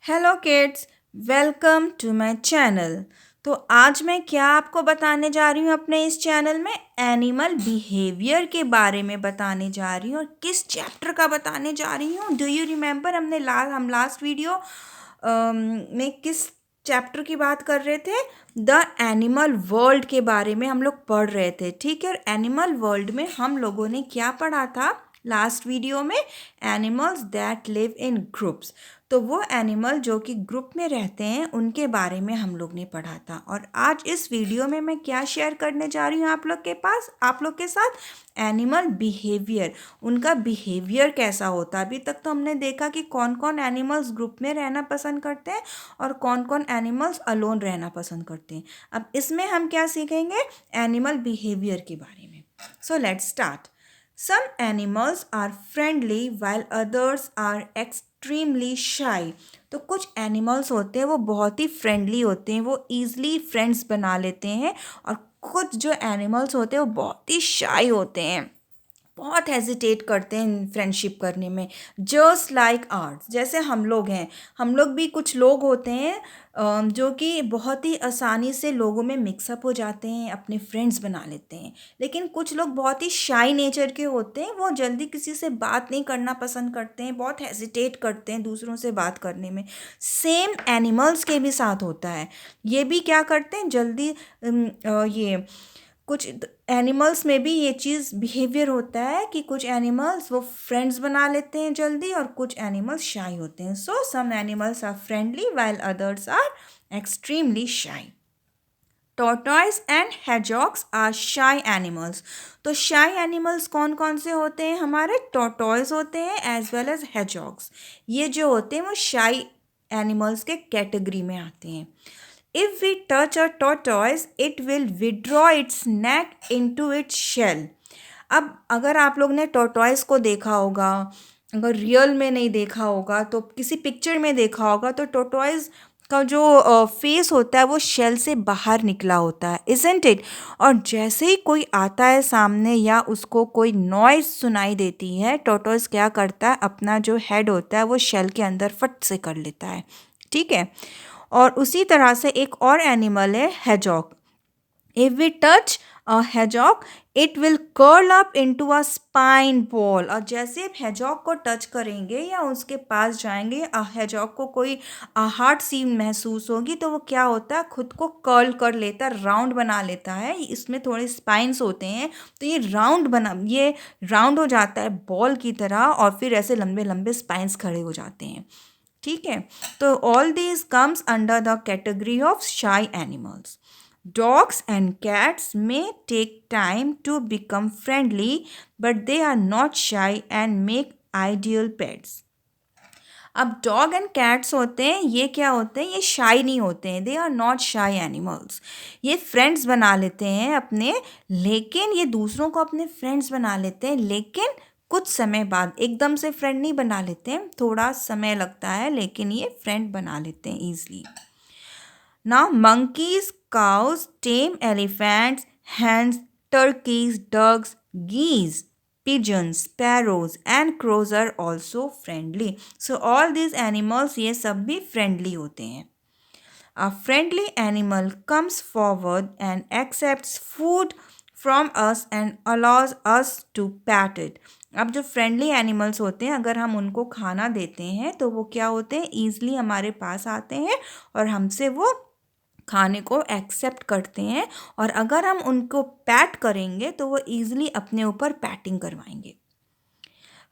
Hello kids, welcome to my channel. तो आज मैं क्या आपको बताने जा रही हूँ अपने इस चैनल में एनिमल बिहेवियर के बारे में बताने जा रही हूँ। और किस चैप्टर का बताने जा रही हूँ? डू यू रिमेम्बर हम लास्ट वीडियो में किस चैप्टर की बात कर रहे थे? द एनिमल वर्ल्ड के बारे में हम लोग पढ़ रहे थे। ठीक है, और एनिमल वर्ल्ड में हम लोगों ने क्या पढ़ा था लास्ट वीडियो में? Animals that live in groups. तो वो एनिमल जो कि ग्रुप में रहते हैं उनके बारे में हम लोग ने पढ़ा था। और आज इस वीडियो में मैं क्या शेयर करने जा रही हूँ आप लोग के साथ? Animal behaviour. उनका बिहेवियर कैसा होता है। अभी तक तो हमने देखा कि कौन कौन एनिमल्स ग्रुप में रहना पसंद करते हैं और कौन कौन एनिमल्स अलोन रहना पसंद करते हैं। अब इसमें हम क्या सीखेंगे? एनिमल बिहेवियर के बारे में। So let's start. Some animals are friendly while others are extremely shy. तो कुछ एनिमल्स होते हैं वो बहुत ही फ्रेंडली होते हैं, वो ईज़िली फ्रेंड्स बना लेते हैं। और कुछ जो एनिमल्स होते हैं वो बहुत ही शाई होते हैं, बहुत हेजिटेट करते हैं फ्रेंडशिप करने में। जस्ट लाइक आर्ट्स, जैसे हम लोग हैं। हम लोग भी कुछ लोग होते हैं जो कि बहुत ही आसानी से लोगों में मिक्सअप हो जाते हैं, अपने फ्रेंड्स बना लेते हैं। लेकिन कुछ लोग बहुत ही शाई नेचर के होते हैं, वो जल्दी किसी से बात नहीं करना पसंद करते हैं, बहुत हेजिटेट करते हैं दूसरों से बात करने में। सेम एनिमल्स के भी साथ होता है। ये भी क्या करते हैं, जल्दी ये कुछ एनिमल्स में भी ये चीज़ बिहेवियर होता है कि कुछ एनिमल्स वो फ्रेंड्स बना लेते हैं जल्दी और कुछ एनिमल्स शाई होते हैं। So some animals are friendly while others are extremely shy. Tortoise and hedgehogs are shy animals. तो शाई एनिमल्स कौन कौन से होते हैं? हमारे टॉर्टॉइस होते हैं एज वेल एज hedgehogs। ये जो होते हैं वो शाई एनिमल्स के कैटेगरी में आते हैं। If we touch a tortoise, it will withdraw its neck into its shell. अब अगर आप लोग ने टॉर्टॉइस को देखा होगा, अगर रियल में नहीं देखा होगा तो किसी पिक्चर में देखा होगा, तो टॉर्टॉइस का जो फेस होता है वो शेल से बाहर निकला होता है, इजंट इट? और जैसे ही कोई आता है सामने या उसको कोई नॉइज़ सुनाई देती है, टॉर्टॉइस क्या करता है, अपना जो हेड होता है वो शेल के अंदर फट से कर लेता है। ठीक है। और उसी तरह से एक और एनिमल है hedgehog. If we touch a hedgehog, it will curl up into a spine ball. और जैसे आप hedgehog को टच करेंगे या उसके पास जाएंगे, hedgehog को कोई आहट सी महसूस होगी, तो वो क्या होता है, खुद को कर्ल कर लेता है, राउंड बना लेता है। इसमें थोड़े स्पाइंस होते हैं, तो ये राउंड हो जाता है बॉल की तरह, और फिर ऐसे लंबे लंबे स्पाइंस खड़े हो जाते हैं। ठीक है। तो all these comes under the category of shy animals. Dogs and cats may take time to become friendly, but they are not shy and make ideal pets. अब डॉग एंड कैट्स होते हैं, ये क्या होते हैं, ये शाई नहीं होते हैं, they are not shy animals. ये फ्रेंड्स बना लेते हैं अपने, लेकिन ये दूसरों को अपने फ्रेंड्स बना लेते हैं, लेकिन कुछ समय बाद। एकदम से फ्रेंड नहीं बना लेते हैं, थोड़ा समय लगता है, लेकिन ये फ्रेंड बना लेते हैं easily. Now monkeys, cows, tame elephants, hens, turkeys, ducks, geese, pigeons, sparrows and crows are also friendly. So all these animals ये सब भी friendly होते हैं. A friendly animal comes forward and accepts food from us and allows us to pat it. अब जो friendly animals होते हैं, अगर हम उनको खाना देते हैं तो वो क्या होते हैं, ईजिली हमारे पास आते हैं और हमसे वो खाने को एक्सेप्ट करते हैं। और अगर हम उनको पैट करेंगे तो वो ईजिली अपने ऊपर पैटिंग करवाएंगे।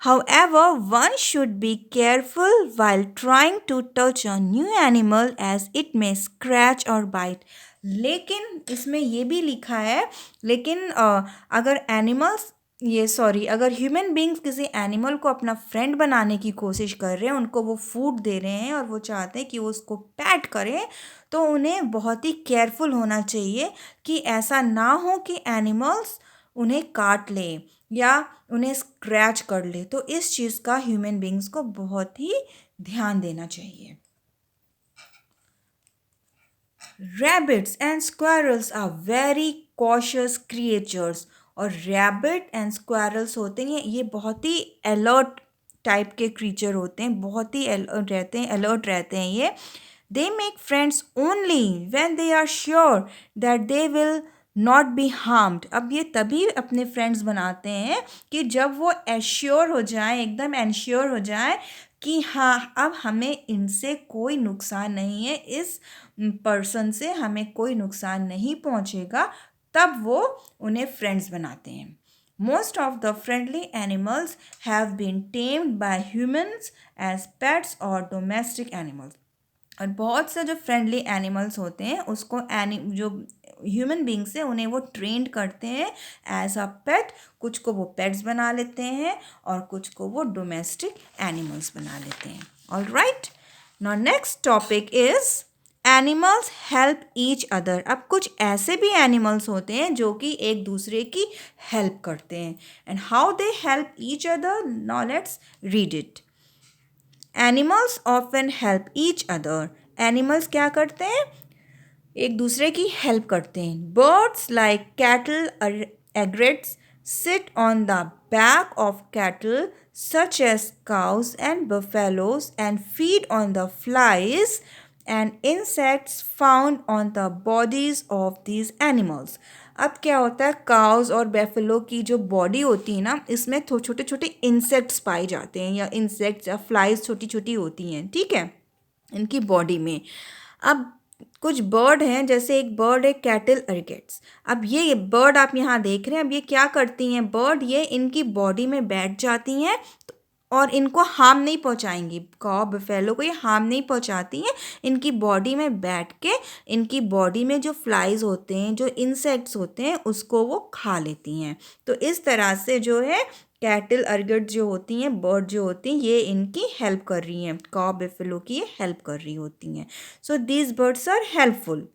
However, one should be careful while trying to touch a new animal as it may scratch or bite. लेकिन इसमें ये भी लिखा है, लेकिन अगर अगर ह्यूमन बींग्स किसी एनिमल को अपना फ्रेंड बनाने की कोशिश कर रहे हैं, उनको वो फूड दे रहे हैं और वो चाहते हैं कि वो उसको पैट करें, तो उन्हें बहुत ही केयरफुल होना चाहिए कि ऐसा ना हो कि एनिमल्स उन्हें काट ले या उन्हें स्क्रैच कर ले। तो इस चीज़ का ह्यूमन बींग्स को बहुत ही ध्यान देना चाहिए। Rabbits and squirrels are very cautious creatures. और रैबिट एंड स्क्वायरल्स होते हैं, ये बहुत ही अलर्ट टाइप के क्रीचर होते हैं, बहुत ही अलर्ट रहते हैं ये. They make friends only when they are sure that they will not be harmed. अब ये तभी अपने फ्रेंड्स बनाते हैं कि जब वो एश्योर हो जाए, एकदम एंश्योर हो जाए कि हाँ अब हमें इनसे कोई नुकसान नहीं है, इस पर्सन से हमें कोई नुकसान नहीं पहुंचेगा, तब वो उन्हें फ्रेंड्स बनाते हैं. Most of the friendly animals have been tamed by humans as pets और डोमेस्टिक एनिमल्स. और बहुत से जो फ्रेंडली एनिमल्स होते हैं उसको जो ह्यूमन बींग्स है उन्हें वो ट्रेंड करते हैं एज अ पेट. कुछ को वो पेट्स बना लेते हैं और कुछ को वो डोमेस्टिक एनिमल्स बना लेते हैं. All right, now next topic is animals help each other. अब कुछ ऐसे भी एनिमल्स होते हैं जो कि एक दूसरे की हेल्प करते हैं. And how they help each other, now let's read it. Animals often help each other. Animals क्या करते हैं, एक दूसरे की हेल्प करते हैं. Birds like cattle egrets sit on the back of cattle such as cows and buffaloes and feed on the flies and insects found on the bodies of these animals. अब क्या होता है, काउज और बेफलो की जो body होती है ना, इसमें छोटे छोटे इंसेक्ट्स पाए जाते हैं, या इंसेक्ट्स या फ्लाइज छोटी छोटी होती हैं, ठीक है, इनकी बॉडी में. अब कुछ बर्ड हैं, जैसे एक बर्ड है कैटल अर्गेट्स. अब ये बर्ड आप यहाँ देख रहे हैं, अब ये क्या करती हैं बर्ड, ये इनकी बॉडी में बैठ जाती हैं और इनको हार्म नहीं पहुंचाएंगी. कॉ बफेलो को ये हार्म नहीं पहुंचाती हैं. इनकी बॉडी में बैठ के इनकी बॉडी में जो फ्लाइज होते हैं, जो इंसेक्ट्स होते हैं, उसको वो खा लेती हैं. तो इस तरह से जो है कैटल अर्गट जो होती हैं, बर्ड जो होती हैं, ये इनकी हेल्प कर रही हैं, कॉ बफेलो की ये हेल्प कर रही होती हैं. So these birds are helpful.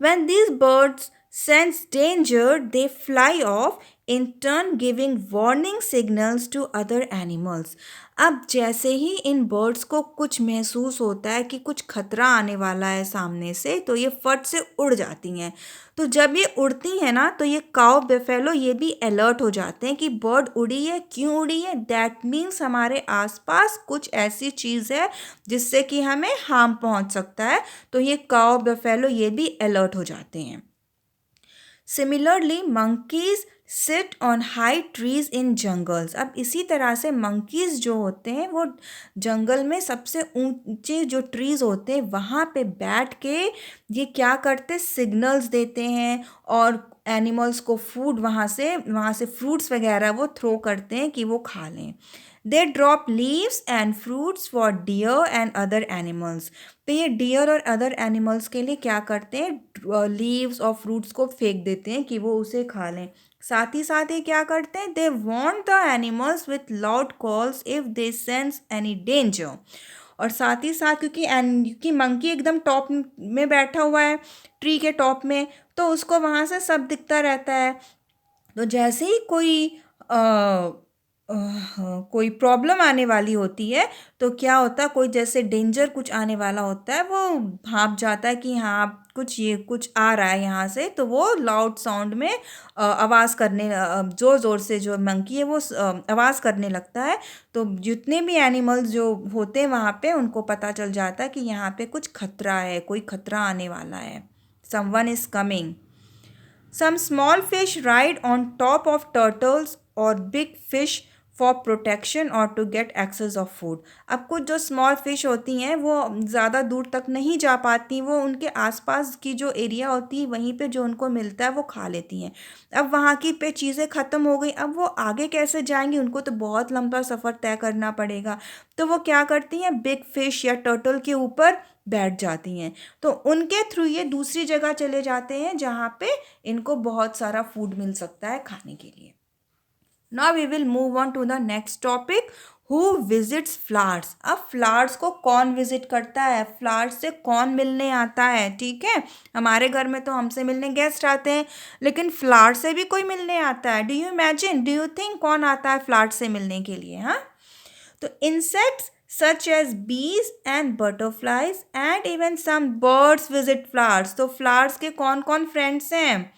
When these birds sense danger, they fly off, in turn giving warning signals to other animals. अब जैसे ही इन बर्ड्स को कुछ महसूस होता है कि कुछ खतरा आने वाला है सामने से, तो ये फट से उड़ जाती हैं. तो जब ये उड़ती हैं ना, तो ये काउ बेफेलो ये भी अलर्ट हो जाते हैं कि बर्ड उड़ी है, क्यों उड़ी है, दैट मीन्स हमारे आसपास कुछ ऐसी चीज़ है जिससे कि हमें हार्म पहुंच सकता है. तो ये काउ बेफेलो ये भी अलर्ट हो जाते हैं. Similarly monkeys sit on high trees in jungles. अब इसी तरह से मंकीज जो होते हैं वो जंगल में सबसे ऊंचे जो ट्रीज होते हैं वहाँ पे बैठ के ये क्या करते, सिग्नल्स देते हैं और एनिमल्स को फूड वहाँ से फ्रूट्स वगैरह वो थ्रो करते हैं कि वो खा लें. They drop leaves and fruits for deer and other animals. तो ये डियर और अदर एनिमल्स के लिए क्या करते हैं, लीव्स और फ्रूट्स को फेंक देते हैं कि वो उसे खा लें. साथ ही साथ ये क्या करते हैं, they warn the animals with loud calls if they sense any danger. और साथ ही साथ क्योंकि मंकी एकदम टॉप में बैठा हुआ है, ट्री के टॉप में, तो उसको वहाँ से सब दिखता रहता है. तो जैसे ही कोई प्रॉब्लम आने वाली होती है, तो क्या होता है, कोई जैसे डेंजर कुछ आने वाला होता है, वो भाप जाता है कि हाँ कुछ आ रहा है यहाँ से. तो वो लाउड साउंड में आवाज़ करने, ज़ोर ज़ोर से जो मंकी है वो आवाज़ करने लगता है. तो जितने भी एनिमल्स जो होते हैं वहाँ पे, उनको पता चल जाता है कि यहाँ पे कुछ खतरा है, कोई खतरा आने वाला है, someone is coming. Some small fish ride on top of turtles or big fish for protection or to get access of food. अब कुछ जो स्मॉल फिश होती हैं वो ज़्यादा दूर तक नहीं जा पाती, वो उनके आसपास की जो एरिया होती है वहीं पे जो उनको मिलता है वो खा लेती हैं. अब वहाँ की पे चीज़ें ख़त्म हो गई, अब वो आगे कैसे जाएंगी, उनको तो बहुत लंबा सफ़र तय करना पड़ेगा. तो वो क्या करती हैं, बिग फिश या टर्टल के ऊपर बैठ जाती हैं. तो उनके थ्रू ये दूसरी जगह चले जाते हैं जहाँ पे इनको बहुत सारा फूड मिल सकता है खाने के लिए. Now we will move on to the next topic, who visits flowers. अब फ्लावर्स को कौन विजिट करता है, फ्लावर्स से कौन मिलने आता है, ठीक है. हमारे घर में तो हमसे मिलने गेस्ट आते हैं, लेकिन फ्लावर से भी कोई मिलने आता है. Do you imagine, do you think कौन आता है फ्लावर्स से मिलने के लिए, हाँ. तो insects such as bees and butterflies and even some birds visit flowers. तो flowers के कौन कौन फ्रेंड्स हैं,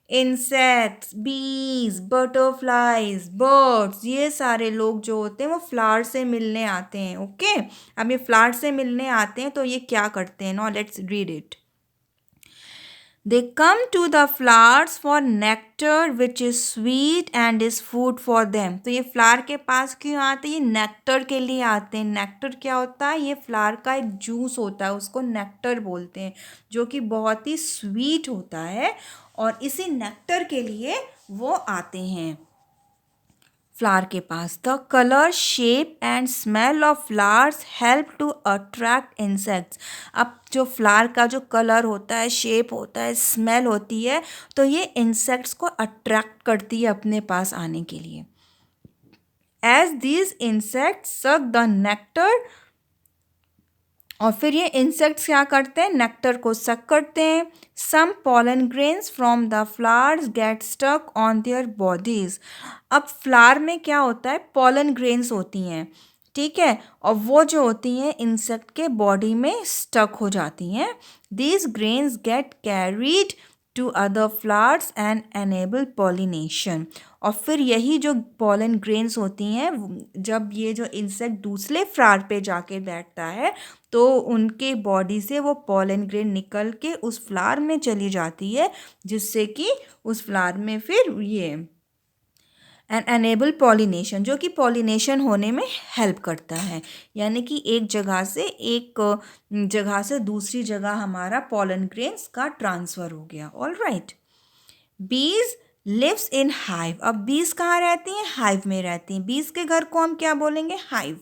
इंसेक्ट्स, बीज, बटरफ्लाइज, बर्ड्स, ये सारे लोग जो होते हैं वो फ्लावर से मिलने आते हैं. ओके, अब ये फ्लावर से मिलने आते हैं तो ये क्या करते हैं. Now let's read it. They come to the flowers for nectar which is sweet and is food for them. तो ये फ्लावर के पास क्यों आते हैं? ये नेक्टर के लिए आते हैं. नेक्टर क्या होता है? ये फ्लावर का एक जूस होता है, उसको नेक्टर बोलते हैं, जो कि बहुत ही स्वीट होता है, और इसी नेक्टर के लिए वो आते हैं फ्लावर के पास. The colour, shape and smell of flowers help to attract insects. अब जो फ्लावर का जो कलर होता है, शेप होता है, स्मेल होती है, तो ये इंसेक्ट्स को अट्रैक्ट करती है अपने पास आने के लिए. As these insects suck the nectar, और फिर ये इंसेक्ट्स क्या करते हैं? नेक्टर को सक करते हैं. Some pollen grains from the flowers get stuck on their bodies. अब फ्लावर में क्या होता है? पॉलन ग्रेन्स होती हैं, ठीक है, और वो जो होती हैं इंसेक्ट के बॉडी में स्टक हो जाती हैं. These grains get carried to other flowers and enable pollination. और फिर यही जो पॉलन ग्रेन्स होती हैं, जब ये जो इंसेक्ट दूसरे फ्लावर पे जाके बैठता है तो उनके बॉडी से वो पॉलन ग्रेन निकल के उस फ्लावर में चली जाती है, जिससे कि उस फ्लावर में फिर ये एंड एनेबल पॉलिनेशन, जो कि पॉलिनेशन होने में हेल्प करता है. यानी कि एक जगह से दूसरी जगह हमारा पॉलन ग्रेन्स का ट्रांसफ़र हो गया. All right. बीज लिव्स इन हाइव. अब बीज कहाँ रहती हैं? हाइव में रहती हैं. बीज के घर को हम क्या बोलेंगे? Hive.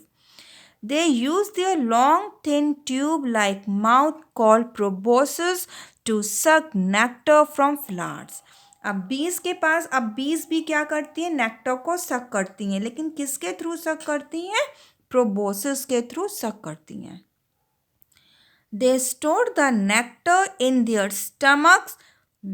They use their long thin tube-like mouth called proboscis to suck nectar from flowers. अब बीज भी क्या करती हैं? नेक्टर को सक करती हैं, लेकिन किसके थ्रू सक करती हैं? प्रोबोसिस के थ्रू सक करती हैं. They store the nectar in their stomachs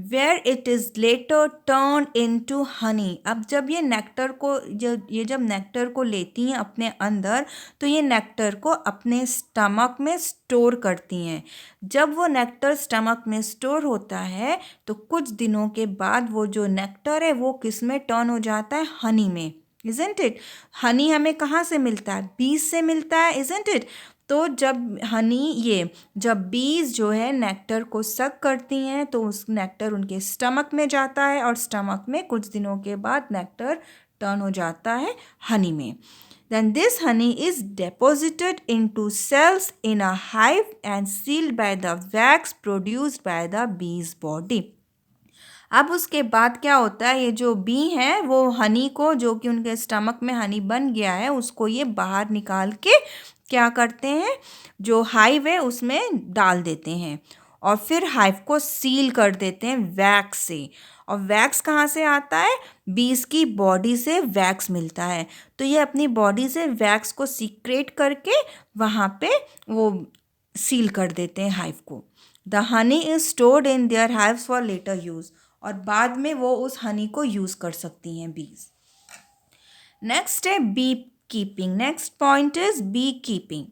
where it is later turned into honey. अब जब ये जब नेक्टर को लेती हैं अपने अंदर, तो ये नेक्टर को अपने स्टमक में स्टोर करती हैं. जब वो नेक्टर स्टमक में स्टोर होता है तो कुछ दिनों के बाद वो जो नेक्टर है वो किस में टर्न हो जाता है? हनी में. Isn't it? हनी हमें कहाँ से मिलता है? बीज से मिलता है. Isn't it? तो जब बीज जो है नेक्टर को सक करती हैं तो उस नेक्टर उनके स्टमक में जाता है, और स्टमक में कुछ दिनों के बाद नेक्टर टर्न हो जाता है हनी में. Then this honey is deposited into cells in a hive and sealed by the wax produced by the bee's body. अब उसके बाद क्या होता है? ये जो बी हैं वो हनी को, जो कि उनके स्टमक में हनी बन गया है, उसको ये बाहर निकाल के क्या करते हैं? जो हाइव है उसमें डाल देते हैं, और फिर हाइव को सील कर देते हैं वैक्स से. और वैक्स कहाँ से आता है? बीज की बॉडी से वैक्स मिलता है. तो ये अपनी बॉडी से वैक्स को सीक्रेट करके वहाँ पे वो सील कर देते हैं हाइव को. The honey is stored in their hives for later use. और बाद में वो उस हनी को यूज़ कर सकती हैं बीज. नेक्स्ट है beekeeping. Next point is beekeeping.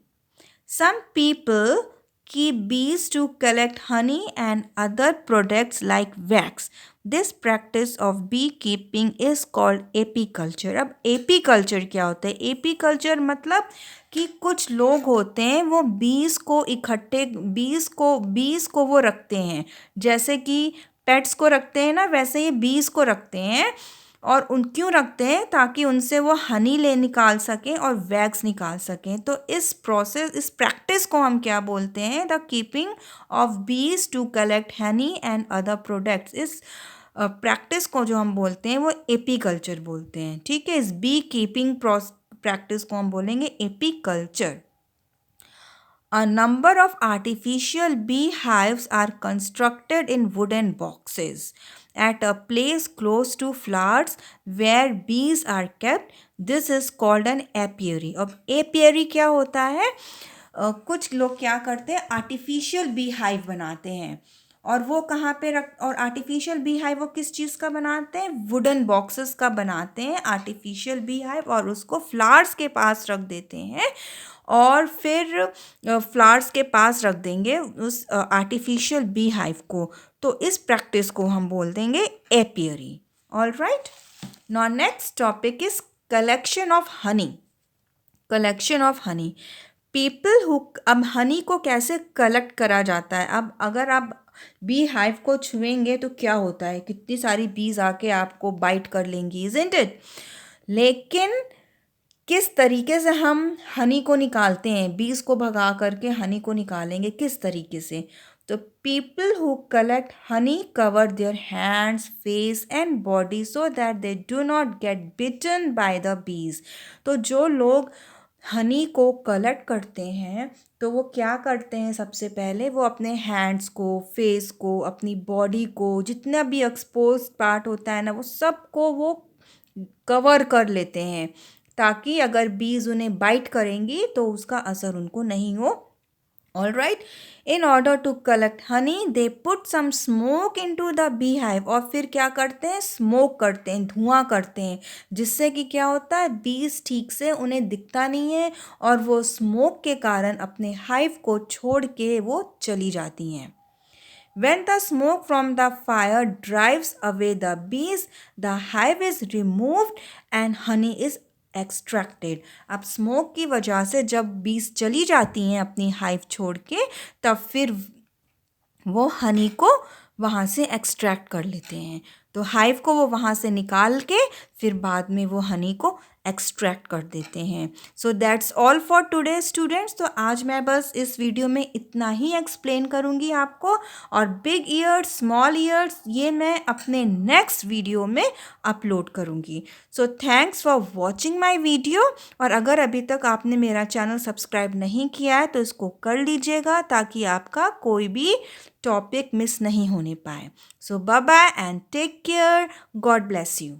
सम पीपल keep bees to collect honey and other products like wax. This practice of beekeeping is called apiculture. अब apiculture क्या होता है? apiculture मतलब कि कुछ लोग होते हैं वो बीज को वो रखते हैं, जैसे कि पेट्स को रखते हैं ना, वैसे ये बीज को रखते हैं. और क्यों रखते हैं? ताकि उनसे वो हनी निकाल सकें और वैक्स निकाल सकें. तो इस प्रैक्टिस को हम क्या बोलते हैं? The keeping of bees to collect honey and other products. इस प्रैक्टिस को जो हम बोलते हैं वो एपीकल्चर बोलते हैं. ठीक है, इस बी कीपिंग प्रैक्टिस को हम बोलेंगे apiculture. A number of artificial bee hives are constructed in wooden boxes at a place close to flowers where bees are kept. This is called an apiary. अब apiary क्या होता है? कुछ लोग क्या करते हैं? आर्टिफिशियल बी हाइव बनाते हैं, और वो कहाँ पे और आर्टिफिशियल बी हाइव वो किस चीज़ का बनाते हैं? वुडन बॉक्सेस का बनाते हैं आर्टिफिशियल बी हाइव, और उसको फ्लावर्स के पास रख देते हैं. और फिर फ्लावर्स के पास रख देंगे उस आर्टिफिशियल बी हाइव को। तो इस प्रैक्टिस को हम बोल देंगे apiary. All right, now next topic is collection of honey. Collection of honey, people who, अब हनी को कैसे कलेक्ट करा जाता है। अब अगर आप बी हाइव को छुएंगे तो क्या होता है, कितनी सारी बीज आके आपको बाइट कर लेंगी, इजंट इट। लेकिन किस तरीके से हम हनी को निकालते हैं, बीज को भगा करके हनी को निकालेंगे किस तरीके से। तो people who collect honey cover their hands, face and body so that they do not get bitten by the bees. तो जो लोग हनी को कलेक्ट करते हैं तो वो क्या करते हैं, सबसे पहले वो अपने हैंड्स को, फेस को, अपनी बॉडी को, जितना भी एक्सपोज पार्ट होता है ना, वो सबको वो कवर कर लेते हैं, ताकि अगर बीज उन्हें बाइट करेंगी तो उसका असर उनको नहीं हो। All right, in order to collect honey, they put some smoke into the beehive। और फिर क्या करते हैं, स्मोक करते हैं, धुआं करते हैं, जिससे कि क्या होता है, बीज ठीक से उन्हें दिखता नहीं है और वो स्मोक के कारण अपने हाइव को छोड़ के वो चली जाती हैं। When the smoke from the fire drives away the bees, the hive is removed and honey is extracted. अब स्मोक की वजह से जब बीज चली जाती हैं अपनी हाइव छोड़ के, तब फिर वो हनी को वहाँ से एक्सट्रैक्ट कर लेते हैं। तो हाइव को वो वहाँ से निकाल के फिर बाद में वो हनी को एक्सट्रैक्ट कर देते हैं। So that's all for today students. तो आज मैं बस इस वीडियो में इतना ही एक्सप्लेन करूँगी आपको, और बिग ईयर्स, स्मॉल ईयर्स ये मैं अपने नेक्स्ट वीडियो में अपलोड करूँगी। So thanks for watching my video. और अगर अभी तक आपने मेरा चैनल सब्सक्राइब नहीं किया है तो इसको कर लीजिएगा, ताकि आपका कोई भी टॉपिक मिस नहीं होने पाए। So bye bye and take care, God bless you.